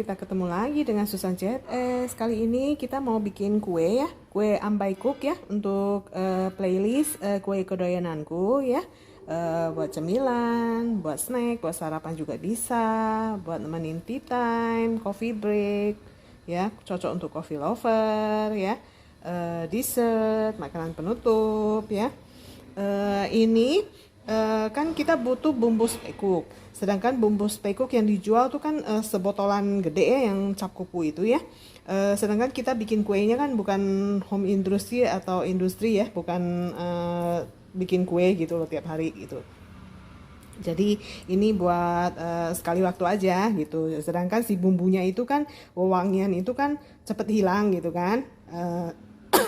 Kita ketemu lagi dengan Susan CHS. Kali ini kita mau bikin kue ya, kue Ambai Cook ya, untuk playlist kue kedoyananku ya. Buat cemilan, buat snack, buat sarapan juga bisa, buat nemenin tea time, coffee break ya, cocok untuk coffee lover ya, dessert, makanan penutup ya. Ini kan kita butuh bumbu spekuk. Sedangkan bumbu spekuk yang dijual tuh kan sebotolan gede ya, yang cap kuku itu ya. Sedangkan kita bikin kuenya kan bukan home industry atau industri ya, bukan bikin kue gitu loh tiap hari gitu. Jadi ini buat sekali waktu aja gitu. Sedangkan si bumbunya itu kan, wewangian itu kan cepet hilang gitu kan.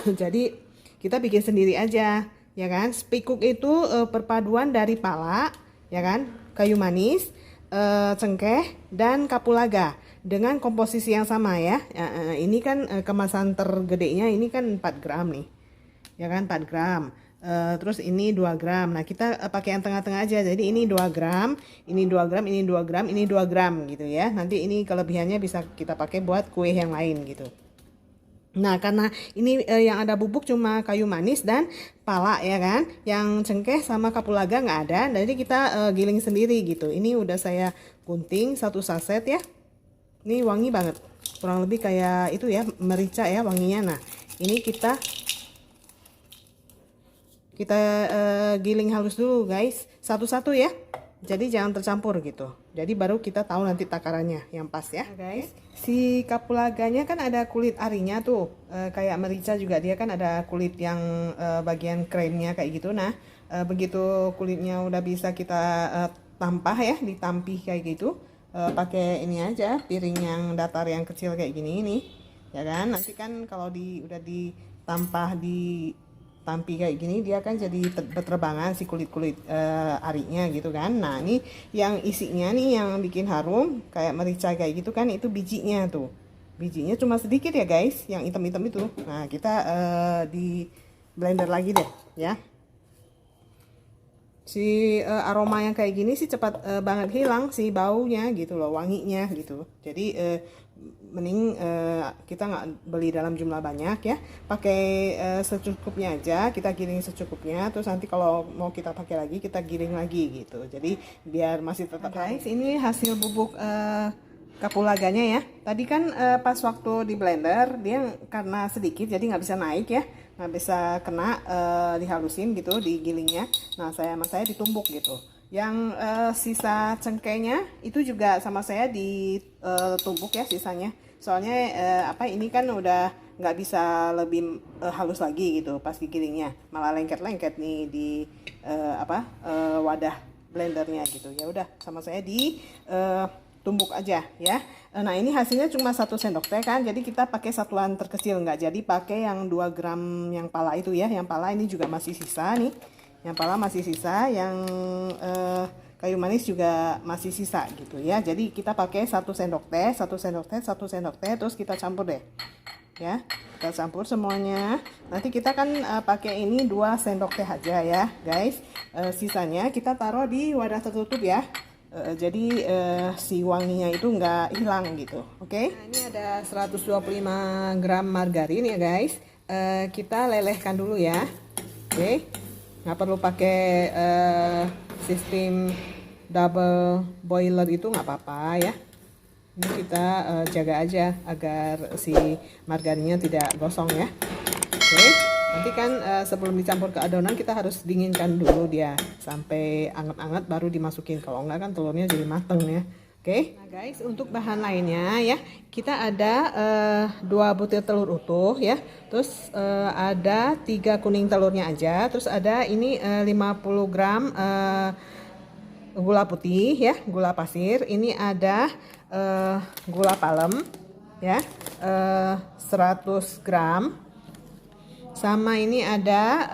Jadi kita bikin sendiri aja ya kan. Spekuk itu perpaduan dari pala ya kan, kayu manis, cengkeh dan kapulaga dengan komposisi yang sama ya. Ini kan kemasan tergedenya ini kan 4 gram nih ya kan, 4 gram. Terus ini 2 gram. Nah kita pakai yang tengah-tengah aja. Jadi ini 2 gram, ini 2 gram, ini 2 gram, ini 2 gram gitu ya. Nanti ini kelebihannya bisa kita pakai buat kue yang lain gitu. Nah karena ini yang ada bubuk cuma kayu manis dan pala ya kan, yang cengkeh sama kapulaga nggak ada, jadi kita giling sendiri gitu. Ini udah saya gunting 1 saset ya. Ini wangi banget, kurang lebih kayak itu ya, merica ya wanginya. Nah ini kita giling halus dulu guys, satu-satu ya. Jadi jangan tercampur gitu. Jadi baru kita tahu nanti takarannya yang pas ya. Nah, guys, si kapulaganya kan ada kulit arinya tuh. Kayak merica juga dia kan ada kulit yang bagian kremnya kayak gitu. Nah, begitu kulitnya udah bisa kita tampah ya, ditampih kayak gitu. Pakai ini aja, piring yang datar yang kecil kayak gini nih. Ya kan? Nanti kan kalau udah ditampah di tampi kayak gini, dia kan jadi berterbangan si kulit-kulit arinya gitu kan. Nah ini yang isinya nih yang bikin harum kayak merica kayak gitu kan, itu bijinya tuh. Bijinya cuma sedikit ya guys, yang hitam-hitam itu. Nah kita di blender lagi deh ya. Si aroma yang kayak gini sih cepat banget hilang si baunya gitu loh, wanginya gitu. Jadi mending kita nggak beli dalam jumlah banyak ya, pakai secukupnya aja, kita giling secukupnya. Terus nanti kalau mau kita pakai lagi kita giling lagi gitu. Jadi biar masih tetap. Guys, ini hasil bubuk kapulaganya ya. Tadi kan pas waktu di blender dia karena sedikit jadi nggak bisa naik ya, nggak bisa kena dihalusin gitu digilingnya. Nah sama saya ditumbuk gitu. Yang sisa cengkehnya itu juga sama saya ditumbuk ya sisanya. Soalnya ini kan udah nggak bisa lebih halus lagi gitu pas digilingnya, malah lengket-lengket nih di wadah blendernya gitu. Ya udah sama saya ditumbuk aja ya. Nah ini hasilnya cuma 1 sendok teh kan, jadi kita pakai satuan terkecil, nggak jadi pakai yang 2 gram yang pala itu ya. Yang pala ini juga masih sisa nih. Yang pala masih sisa, yang kayu manis juga masih sisa gitu ya. Jadi kita pakai 1 sendok teh, 1 sendok teh, 1 sendok teh, terus kita campur deh. Ya, kita campur semuanya. Nanti kita kan pakai ini 2 sendok teh aja ya, guys. Sisanya kita taruh di wadah tertutup ya. Jadi si wanginya itu nggak hilang gitu. Oke? Nah, ini ada 125 gram margarin ya, guys. Kita lelehkan dulu ya. Oke. Nggak perlu pakai sistem double boiler itu, nggak apa-apa ya. Ini kita jaga aja agar si margarinnya tidak gosong ya. Oke, nanti kan sebelum dicampur ke adonan kita harus dinginkan dulu dia sampai anget-anget baru dimasukin. Kalau enggak kan telurnya jadi mateng ya. Oke, nah guys, untuk bahan lainnya ya, kita ada 2 butir telur utuh ya, terus ada 3 kuning telurnya aja, terus ada ini 50 gram gula putih ya, gula pasir. Ini ada gula palem ya, 100 gram. Sama ini ada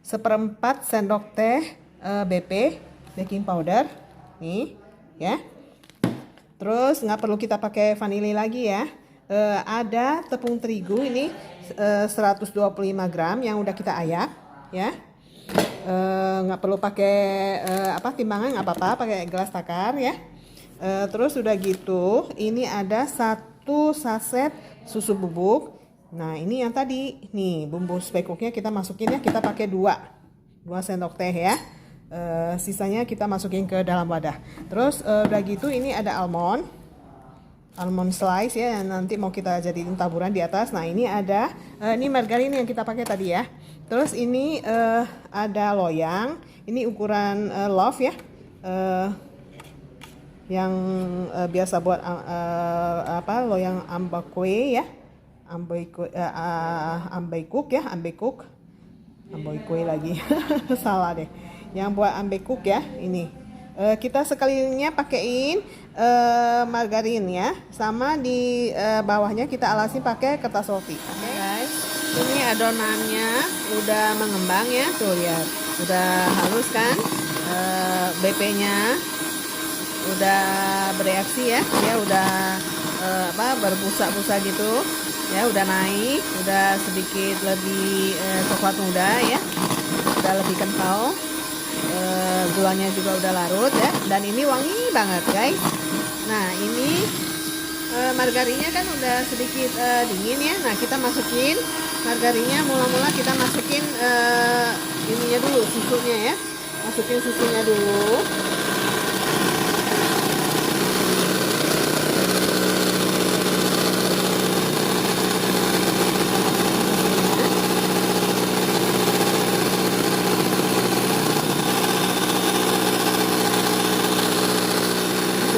seperempat sendok teh BP baking powder nih ya. Terus nggak perlu kita pakai vanili lagi ya. Ada tepung terigu ini 125 gram yang udah kita ayak ya. Nggak perlu pakai timbangan, nggak apa-apa, pakai gelas takar ya. Terus udah gitu ini ada 1 saset susu bubuk. Nah ini yang tadi nih bumbu spekuknya kita masukin ya, kita pakai 2 sendok teh ya. Sisanya kita masukin ke dalam wadah. Terus udah gitu ini ada almond slice ya, nanti mau kita jadiin taburan di atas. Nah ini ada ini margarin yang kita pakai tadi ya. Terus ini ada loyang, ini ukuran love ya, yang biasa buat loyang ambakwe ya, ambaikuk lagi salah deh, yang buat ambekuk ya. Ini kita sekalinya pakein margarin ya, sama di bawahnya kita alasi pakai kertas roti. Oke guys, ini adonannya udah mengembang ya, tuh lihat udah halus kan, BP-nya udah bereaksi ya, dia udah berbusa-busa gitu ya, udah naik, udah sedikit lebih coklat muda ya, udah lebih kental. Gulanya juga udah larut ya, dan ini wangi banget guys. Nah ini margarinnya kan udah sedikit dingin ya. Nah kita masukin margarinnya, mula-mula kita masukin ininya dulu, susunya ya, masukin susunya dulu.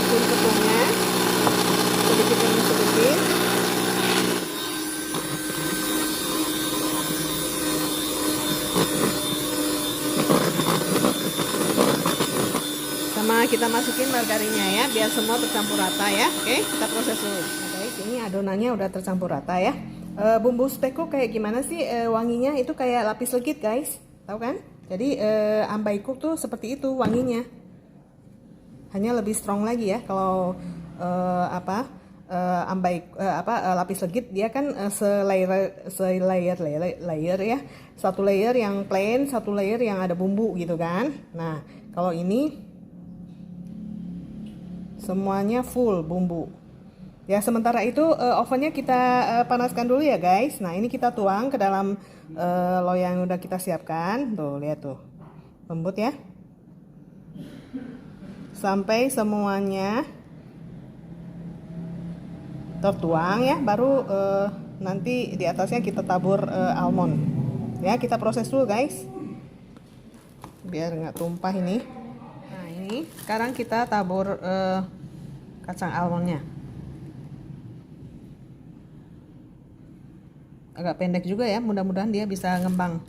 Tepungnya sedikit demi sedikit. Sama kita masukin margarinnya ya, biar semua tercampur rata ya. Oke, kita proses dulu. Nah guys, ini adonannya udah tercampur rata ya. Bumbu spekuk kayak gimana sih wanginya? Itu kayak lapis legit guys, tahu kan? Jadi ambaikuk tuh seperti itu wanginya, hanya lebih strong lagi ya. Kalau lapis legit dia kan layer ya, satu layer yang plain, satu layer yang ada bumbu gitu kan. Nah kalau ini semuanya full bumbu ya. Sementara itu ovennya kita panaskan dulu ya guys. Nah ini kita tuang ke dalam loyang yang udah kita siapkan, tuh lihat tuh lembut ya, sampai semuanya tertuang ya. Baru nanti di atasnya kita tabur almond ya. Kita proses dulu guys biar nggak tumpah ini. Nah ini sekarang kita tabur kacang almondnya. Agak pendek juga ya, mudah-mudahan dia bisa ngembang.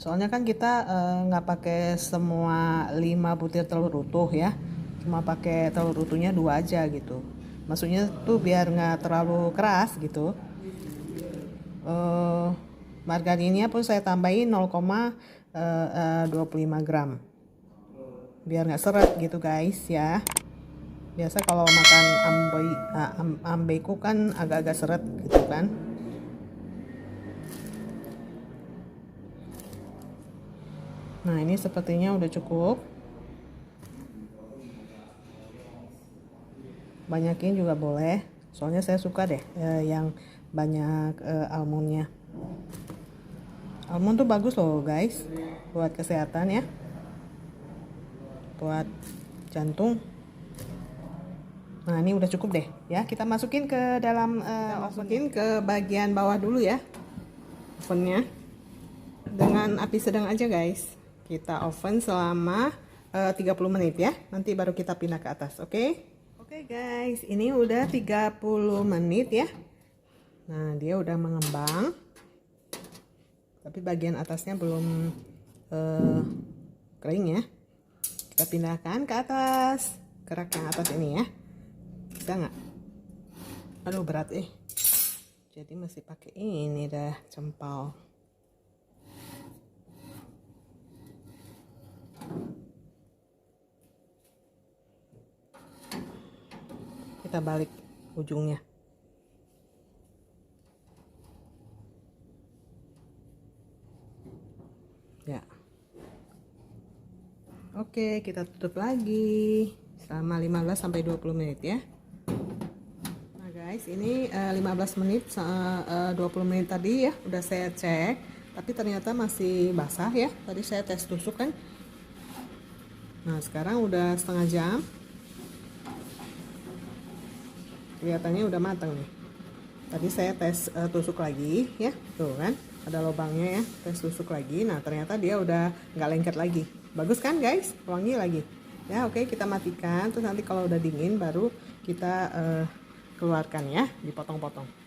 Soalnya kan kita nggak pakai semua 5 butir telur utuh ya, cuma pakai telur utuhnya 2 aja gitu. Maksudnya tuh biar nggak terlalu keras gitu. Margarinnya pun saya tambahin 0,25 gram biar nggak seret gitu guys ya. Biasa kalau makan ambeku kan agak-agak seret gitu kan. Nah ini sepertinya udah cukup. Banyakin juga boleh, soalnya saya suka deh yang banyak almondnya. Almond tuh bagus loh guys, buat kesehatan ya, buat jantung. Nah ini udah cukup deh ya, kita masukin ke dalam masukin ke bagian bawah dulu ya ovennya, dengan api sedang aja guys. Kita oven selama 30 menit ya, nanti baru kita pindah ke atas. Oke guys, ini udah 30 menit ya. Nah dia udah mengembang, tapi bagian atasnya belum kering ya. Kita pindahkan ke atas, kerak yang atas ini ya. Bisa nggak? Aduh berat jadi mesti pakai ini dah, jempol. Kita balik ujungnya. Ya. Oke, kita tutup lagi selama 15 sampai 20 menit ya. Nah, guys, ini 15 menit 20 menit tadi ya udah saya cek, tapi ternyata masih basah ya. Tadi saya tes tusuk kan. Nah, sekarang udah setengah jam. Kelihatannya udah matang nih. Tadi saya tes tusuk lagi ya, tuh kan ada lubangnya ya, tes tusuk lagi. Nah ternyata dia udah nggak lengket lagi. Bagus kan guys, wangi lagi ya. Oke, kita matikan, terus nanti kalau udah dingin baru kita keluarkan ya, dipotong-potong.